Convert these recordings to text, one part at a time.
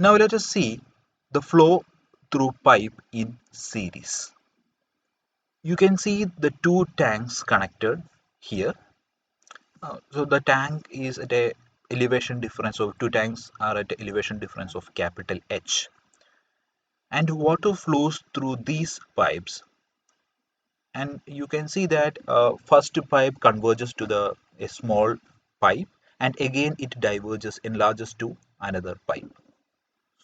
Now let us see the flow through pipe in series. You can see the two tanks connected here. So the tank is at a elevation difference of two tanks are at a elevation difference of capital H, and water flows through these pipes, and you can see that first pipe converges to the a small pipe, and again it diverges, enlarges to another pipe.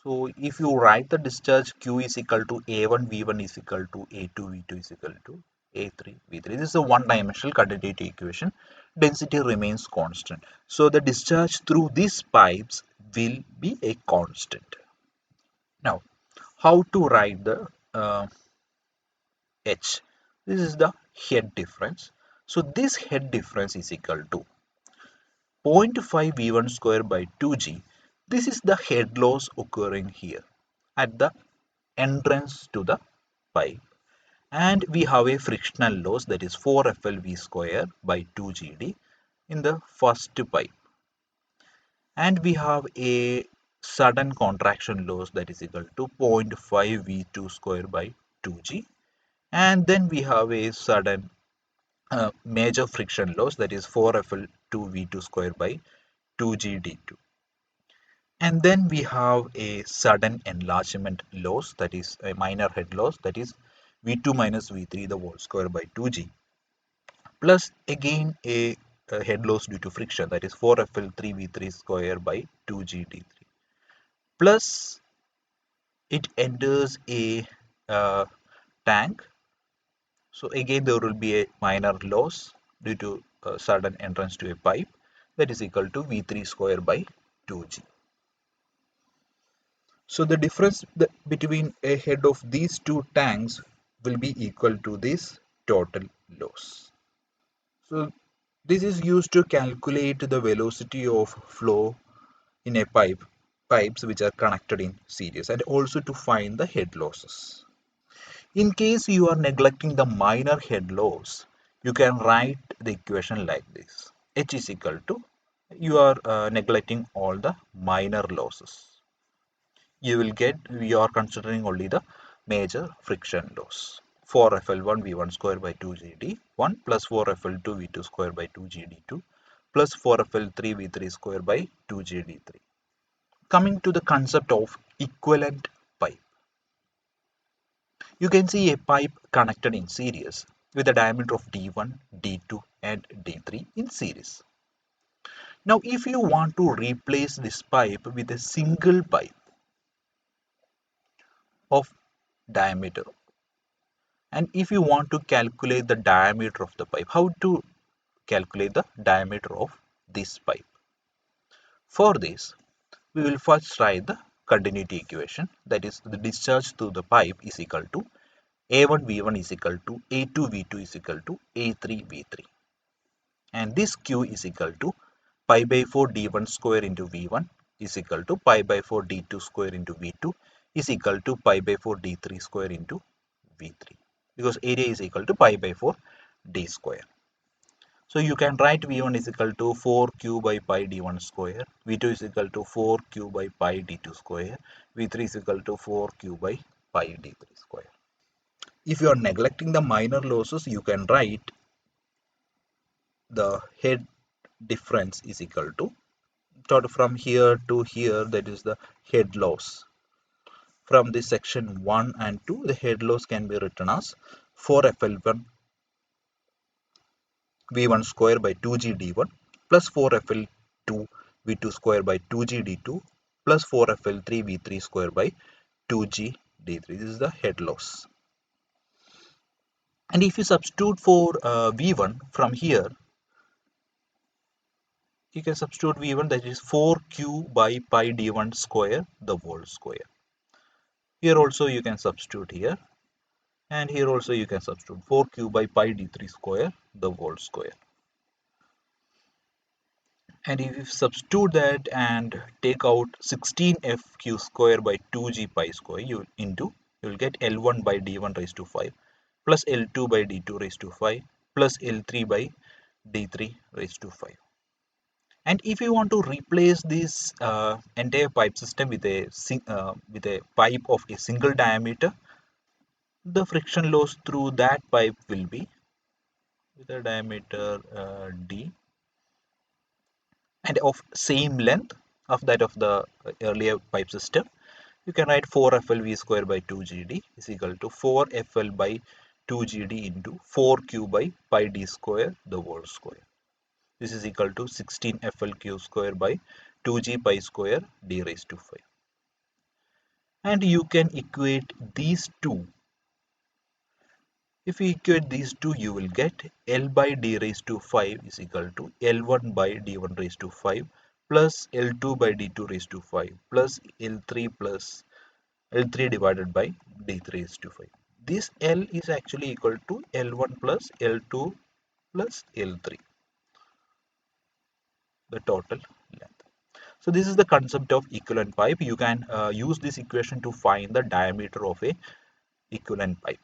So if you write the discharge Q is equal to A1 V1 is equal to A2 V2 is equal to A3 V3. This is a one-dimensional continuity equation. Density remains constant. So the discharge through these pipes will be a constant. Now, how to write the H? This is the head difference. So this head difference is equal to 0.5 V1 square by 2G. This is the head loss occurring here at the entrance to the pipe, and we have a frictional loss that is 4FLV square by 2GD in the first pipe, and we have a sudden contraction loss that is equal to 0.5 V2 square by 2G, and then we have a sudden major friction loss that is 4FL2 V2 square by 2GD2. And then we have a sudden enlargement loss that is a minor head loss that is V2 minus V3 the whole square by 2G, plus again a head loss due to friction that is 4FL3 V3 square by 2GD3, plus it enters a tank. So again there will be a minor loss due to sudden entrance to a pipe that is equal to V3 square by 2G. So the difference between a head of these two tanks will be equal to this total loss. So this is used to calculate the velocity of flow in a pipes which are connected in series, and also to find the head losses. In case you are neglecting the minor head loss, you can write the equation like this. H is equal to, you are neglecting all the minor losses. You will get, we are considering only the major friction loss. 4FL1 V1 square by 2GD1 plus 4FL2 V2 square by 2GD2 plus 4FL3 V3 square by 2GD3. Coming to the concept of equivalent pipe. You can see a pipe connected in series with a diameter of D1, D2 and D3 in series. Now if you want to replace this pipe with a single pipe of diameter, and if you want to calculate the diameter of the pipe, how to calculate the diameter of this pipe? For this, we will first write the continuity equation, that is the discharge through the pipe is equal to A1 V1 is equal to A2 V2 is equal to A3 V3, and this Q is equal to pi by 4 D1 square into V1 is equal to pi by 4 D2 square into V2 is equal to pi by 4 D3 square into V3, because area is equal to pi by 4 D square. So you can write V1 is equal to 4Q by pi D1 square, V2 is equal to 4Q by pi D2 square, V3 is equal to 4Q by pi D3 square. If you are neglecting the minor losses, you can write the head difference is equal to, start from here to here, that is the head loss. From this section 1 and 2, the head loss can be written as 4FL1 V1 square by 2GD1 plus 4FL2 V2 square by 2GD2 plus 4FL3 V3 square by 2GD3. This is the head loss. And if you substitute for V1 from here, you can substitute V1, that is 4Q by pi D1 square the whole square. Here also you can substitute here, and here also you can substitute 4Q by pi D3 square the whole square. And if you substitute that and take out 16FQ square by 2G pi square, you will get L1 by D1 raised to 5 plus L2 by D2 raised to 5 plus L3 by D3 raised to 5. And if you want to replace this entire pipe system with a pipe of a single diameter, the friction loss through that pipe will be with a diameter d and of same length of that of the earlier pipe system. You can write 4FLV square by 2GD is equal to 4FL by 2GD into 4Q by pi d square the whole square. This is equal to 16FLQ square by 2G pi square d raised to 5. And you can equate these two. If you equate these two, you will get L by d raised to 5 is equal to L1 by d1 raised to 5 plus L2 by d2 raised to 5 plus L3 plus L3 divided by d3 raised to 5. This L is actually equal to L1 plus L2 plus L3, the total length. So this is the concept of equivalent pipe. You can use this equation to find the diameter of a equivalent pipe,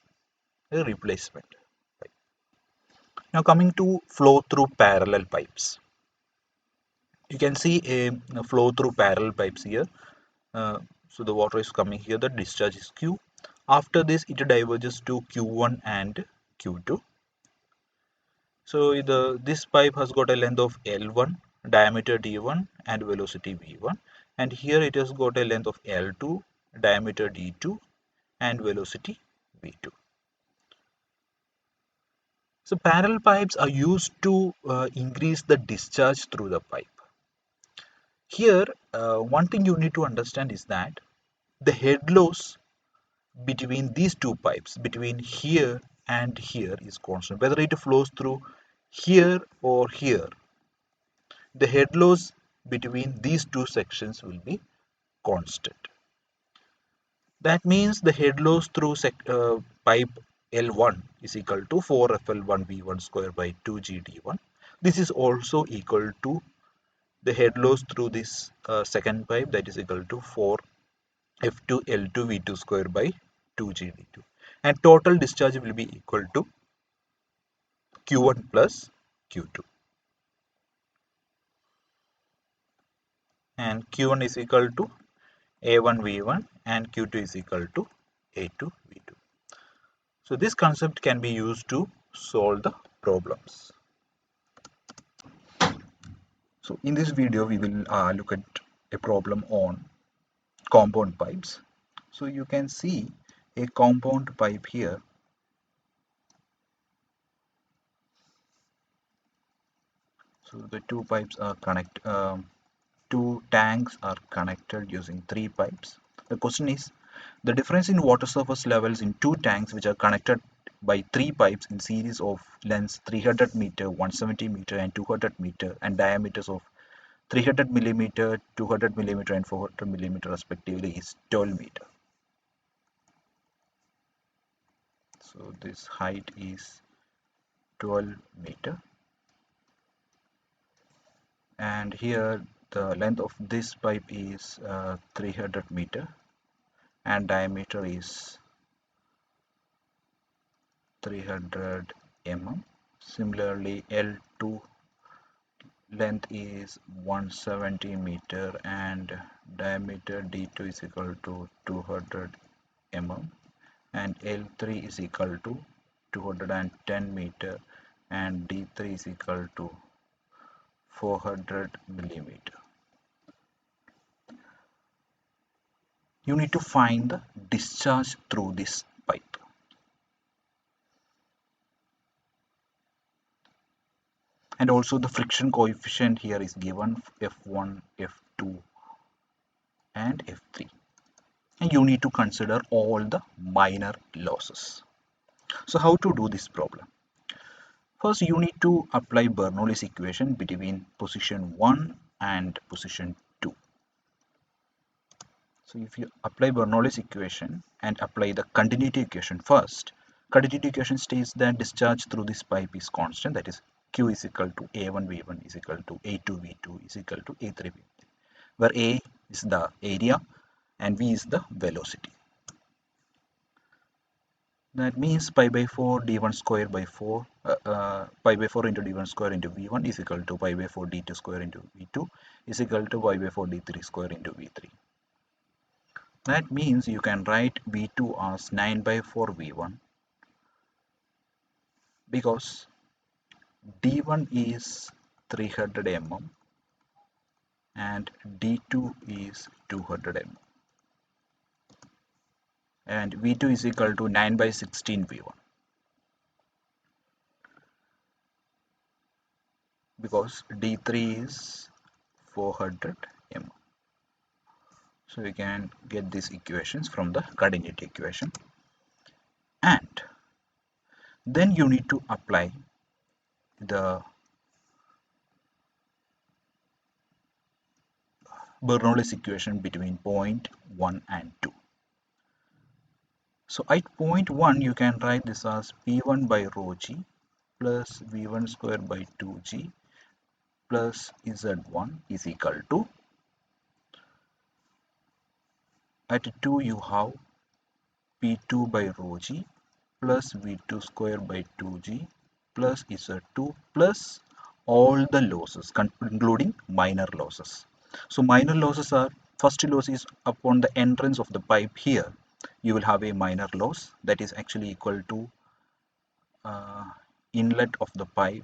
a replacement pipe. Now coming to flow through parallel pipes. You can see a flow through parallel pipes here. So the water is coming here, the discharge is Q. After this it diverges to Q1 and Q2. So this pipe has got a length of L1, diameter D1 and velocity V1, and here it has got a length of L2, diameter D2 and velocity V2. So parallel pipes are used to increase the discharge through the pipe. Here one thing you need to understand is that the head loss between these two pipes, between here and here, is constant. Whether it flows through here or here, the head loss between these two sections will be constant. That means the head loss through pipe L1 is equal to 4FL1V1 square by 2GD1. This is also equal to the head loss through this second pipe, that is equal to 4F2L2V2 square by 2GD2. And total discharge will be equal to Q1 plus Q2. And Q1 is equal to A1 V1 and Q2 is equal to A2 V2. So this concept can be used to solve the problems. So in this video we will look at a problem on compound pipes. So you can see a compound pipe here. So the two pipes are two tanks are connected using three pipes. The question is the difference in water surface levels in two tanks which are connected by three pipes in series of lengths 300 meter, 170 meter and 200 meter and diameters of 300 millimeter, 200 millimeter and 400 millimeter respectively is 12 meter. So this height is 12 meter, and here the length of this pipe is 300 meter and diameter is 300 mm. Similarly, L2 length is 170 meter and diameter D2 is equal to 200 mm and L3 is equal to 210 meter and D3 is equal to 400 millimeter. You need to find the discharge through this pipe. And also the friction coefficient here is given F1, F2 and F3. And you need to consider all the minor losses. So how to do this problem? First you need to apply Bernoulli's equation between position 1 and position 2. So if you apply Bernoulli's equation and apply the continuity equation first, continuity equation states that discharge through this pipe is constant, that is Q is equal to A1 V1 is equal to A2 V2 is equal to A3 V3, where A is the area and V is the velocity. That means pi by 4 d1 square by 4 pi by 4 into d1 square into v1 is equal to pi by 4 d2 square into v2 is equal to pi by 4 d3 square into v3. That means you can write v2 as 9 by 4 v1 because d1 is 300 mm and d2 is 200 mm, and v2 is equal to 9 by 16 v1 because d3 is 400 mm. So we can get these equations from the coordinate equation, and then you need to apply the Bernoulli's equation between point 1 and 2. So at point 1 you can write this as P1 by rho g plus V1 square by 2g plus Z1 is equal to, at 2 you have P2 by rho g plus V2 square by 2g plus Z2 plus all the losses including minor losses. So minor losses are, first loss is upon the entrance of the pipe here. You will have a minor loss that is actually equal to inlet of the pipe,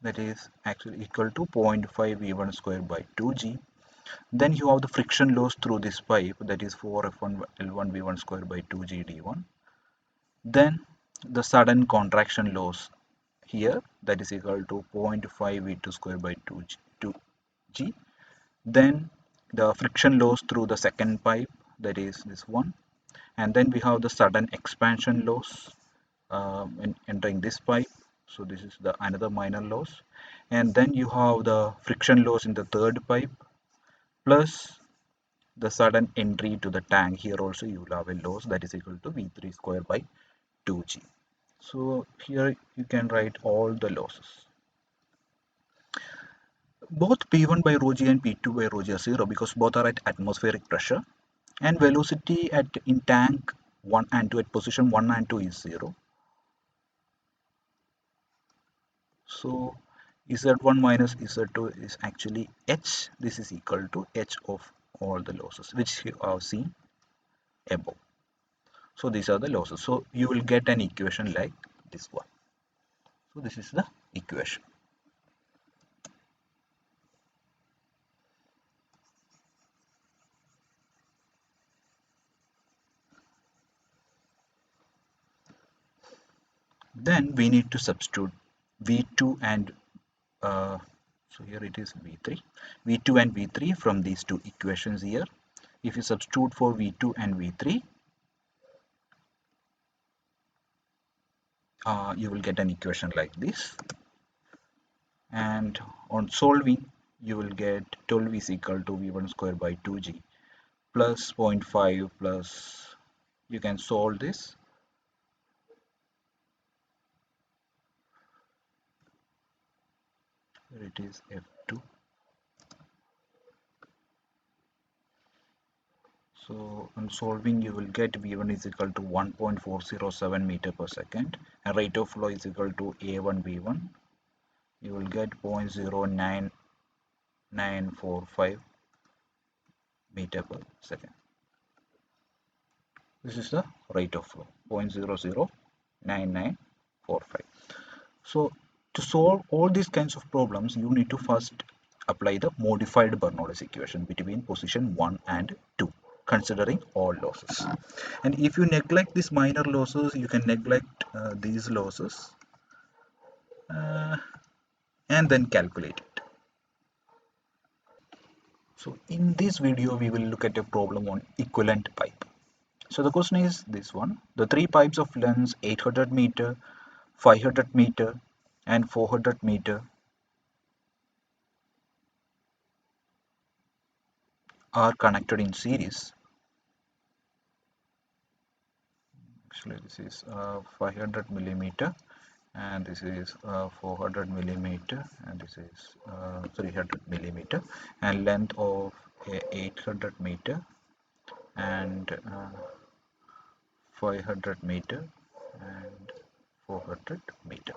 that is actually equal to 0.5 V1 square by 2g. Then you have the friction loss through this pipe, that is 4F1 L1 V1 square by 2g d1. Then the sudden contraction loss here, that is equal to 0.5 V2 square by 2g. Then the friction loss through the second pipe, that is this one. And then we have the sudden expansion loss entering this pipe, so this is the another minor loss. And then you have the friction loss in the third pipe plus the sudden entry to the tank. Here also you will have a loss that is equal to V3 square by 2g. So here you can write all the losses. Both P1 by rho g and P2 by rho g are 0 because both are at atmospheric pressure, and velocity at in tank 1 and 2 at position 1 and 2 is 0. So Z1 minus Z2 is actually H. This is equal to H of all the losses which you have seen above. So these are the losses. So you will get an equation like this one. So this is the equation. Then we need to substitute V2 and so here it is V2 and V3 from these two equations here. If you substitute for V2 and V3, you will get an equation like this, and on solving you will get 12 is equal to V1 square by 2g plus 0.5 plus, you can solve this, here it is F2. So on solving you will get V1 is equal to 1.407 meter per second and rate of flow is equal to A1 V1. You will get 0.09945 meter per second. This is the rate of flow, 0.009945. So to solve all these kinds of problems, you need to first apply the modified Bernoulli's equation between position 1 and 2, considering all losses. And if you neglect these minor losses, you can neglect these losses and then calculate it. So in this video, we will look at a problem on equivalent pipe. So the question is this one: the three pipes of length 800 meter, 500 meter and 400 meter are connected in series. Actually this is 500 millimeter and this is 400 millimeter and this is 300 millimeter, and length of 800 meter and 500 meter and 400 meter.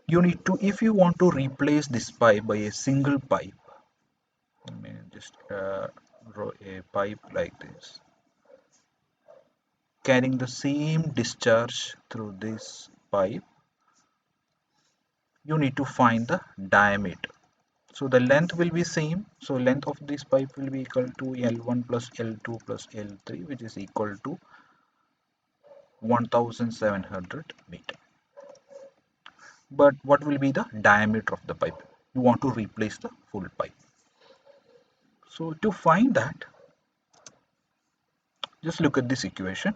You need to, if you want to replace this pipe by a single pipe, I mean just draw a pipe like this, carrying the same discharge through this pipe. You need to find the diameter. So the length will be same. So length of this pipe will be equal to L1 plus L2 plus L3, which is equal to 1700 meter. But what will be the diameter of the pipe? You want to replace the full pipe. So to find that, just look at this equation.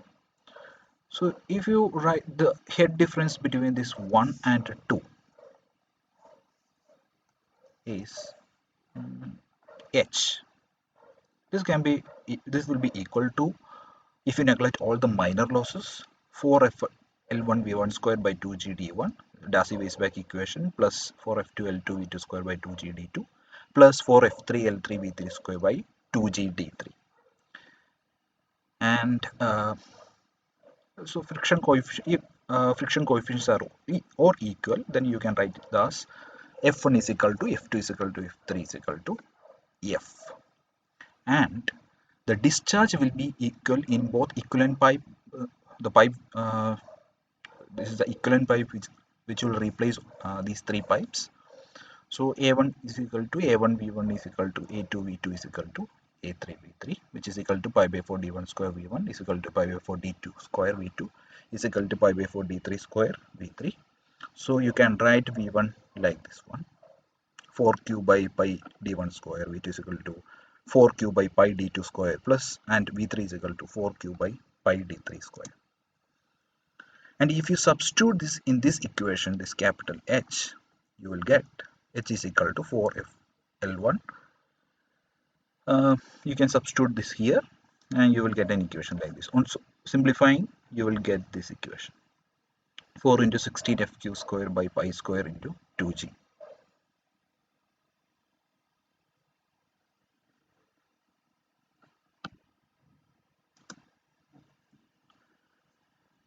So if you write the head difference between this 1 and 2 is H. This will be equal to, if you neglect all the minor losses, 4f L1 V1 square by 2g d1, Darcy-Weisbach equation, plus 4f2 L2 V2 square by 2g d2, plus 4f3 L3 V3 square by 2g d3. And so friction coefficients are or equal, then you can write it as F1 is equal to F2 is equal to F3 is equal to F. And the discharge will be equal in both equivalent pipe. The pipe, this is the equivalent pipe which will replace these three pipes. So A1 is equal to A1 V1 is equal to A2 V2 is equal to A3 V3, which is equal to pi by 4 D1 square V1 is equal to pi by 4 D2 square V2 is equal to pi by 4 D3 square V3. So you can write V1 like this one, 4q by pi D1 square V2 is equal to 4q by pi D2 square plus, and V3 is equal to 4q by pi D3 square. And if you substitute this in this equation, this capital H, you will get H is equal to 4f L1. You can substitute this here and you will get an equation like this. On simplifying, you will get this equation, 4 into 16 fq square by pi square into 2g.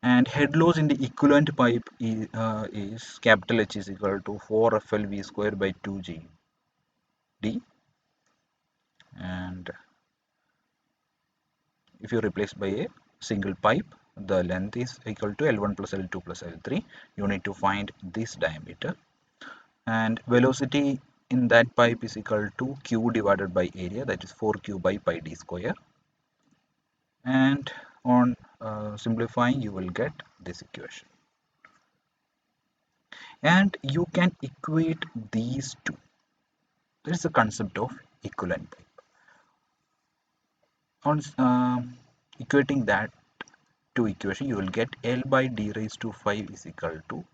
And head loss in the equivalent pipe is capital H is equal to 4FLV square by 2g d. And if you replace by a single pipe, the length is equal to L1 plus L2 plus L3. You need to find this diameter, and velocity in that pipe is equal to Q divided by area, that is 4Q by pi d square. And on simplifying, you will get this equation, and you can equate these two. There is the concept of equivalent pipe. On equating that two equation, you will get L by d raised to 5 is equal to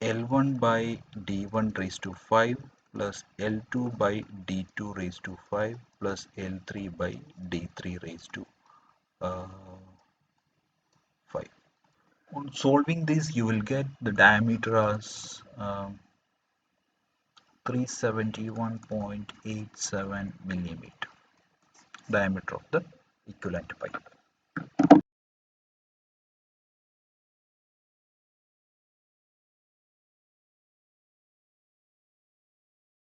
L1 by d1 raised to 5 plus L2 by d2 raised to 5 plus L3 by d3 raised to 5. On solving this, you will get the diameter as 371.87 millimeter, diameter of the equivalent pipe.